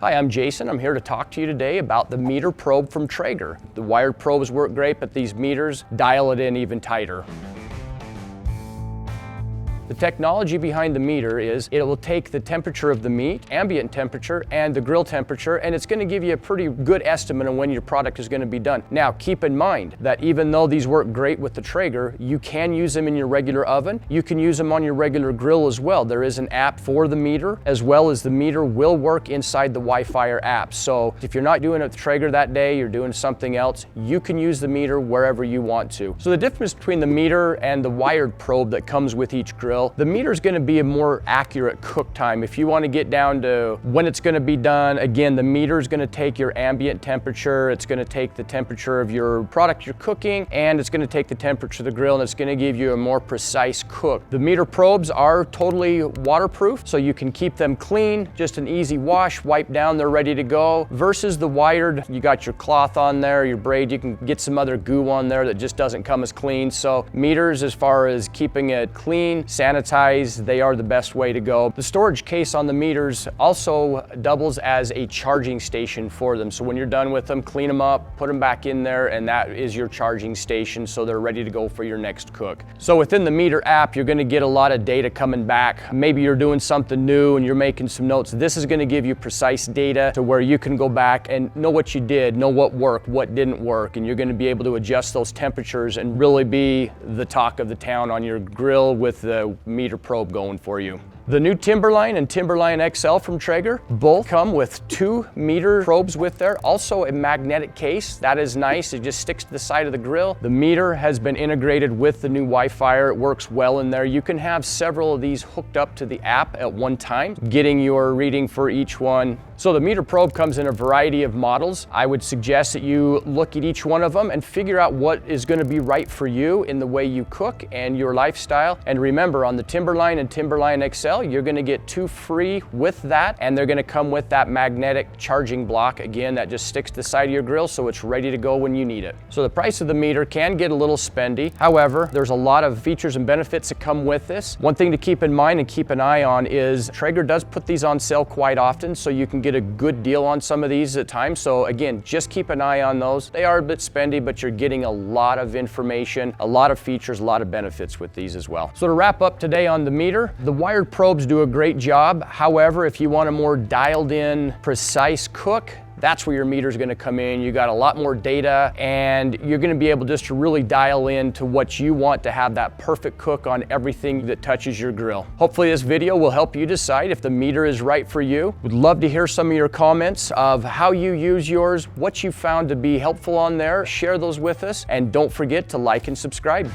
Hi, I'm Jason. I'm here to talk to you today about the meter probe from Traeger. The wired probes work great, but these meters dial it in even tighter. The technology behind the meter is it will take the temperature of the meat, ambient temperature, and the grill temperature, and it's going to give you a pretty good estimate on when your product is going to be done. Now, keep in mind that even though these work great with the Traeger, you can use them in your regular oven. You can use them on your regular grill as well. There is an app for the meter, as well as the meter will work inside the Wi-Fi app. So if you're not doing it with Traeger that day, you're doing something else, you can use the meter wherever you want to. So the difference between the meter and the wired probe that comes with each grill, the meter is going to be a more accurate cook time. If you want to get down to when it's going to be done, again, the meter is going to take your ambient temperature, it's going to take the temperature of your product you're cooking, and it's going to take the temperature of the grill, and it's going to give you a more precise cook. The meter probes are totally waterproof, so you can keep them clean, just an easy wash, wipe down, they're ready to go. Versus the wired, you got your cloth on there, your braid, you can get some other goo on there that just doesn't come as clean. So meters, as far as keeping it clean, sanitized, they are the best way to go. The storage case on the meters also doubles as a charging station for them. So when you're done with them, clean them up, put them back in there, and that is your charging station, so they're ready to go for your next cook. So within the meter app, you're going to get a lot of data coming back. Maybe you're doing something new and you're making some notes. This is going to give you precise data to where you can go back and know what you did, know what worked, what didn't work, and you're going to be able to adjust those temperatures and really be the talk of the town on your grill with the meter probe going for you. The new Timberline and Timberline XL from Traeger both come with 2 meter probes with there. Also a magnetic case. That is nice. It just sticks to the side of the grill. The meter has been integrated with the new Wi-Fi. It works well in there. You can have several of these hooked up to the app at one time, getting your reading for each one. So the meter probe comes in a variety of models. I would suggest that you look at each one of them and figure out what is going to be right for you in the way you cook and your lifestyle. And remember, on the Timberline and Timberline XL, you're going to get 2 free with that, and they're going to come with that magnetic charging block, again, that just sticks to the side of your grill so it's ready to go when you need it. So the price of the meter can get a little spendy. However, there's a lot of features and benefits that come with this. One thing to keep in mind and keep an eye on is Traeger does put these on sale quite often, so you can get a good deal on some of these at times. So again, just keep an eye on those. They are a bit spendy, but you're getting a lot of information, a lot of features, a lot of benefits with these as well. So to wrap up today on the meter, the wired probes do a great job. However, if you want a more dialed in, precise cook, that's where your meter is going to come in. You got a lot more data, and you're going to be able just to really dial in to what you want to have that perfect cook on everything that touches your grill. Hopefully this video will help you decide if the meter is right for you. Would love to hear some of your comments of how you use yours, what you found to be helpful on there. Share those with us, and don't forget to like and subscribe.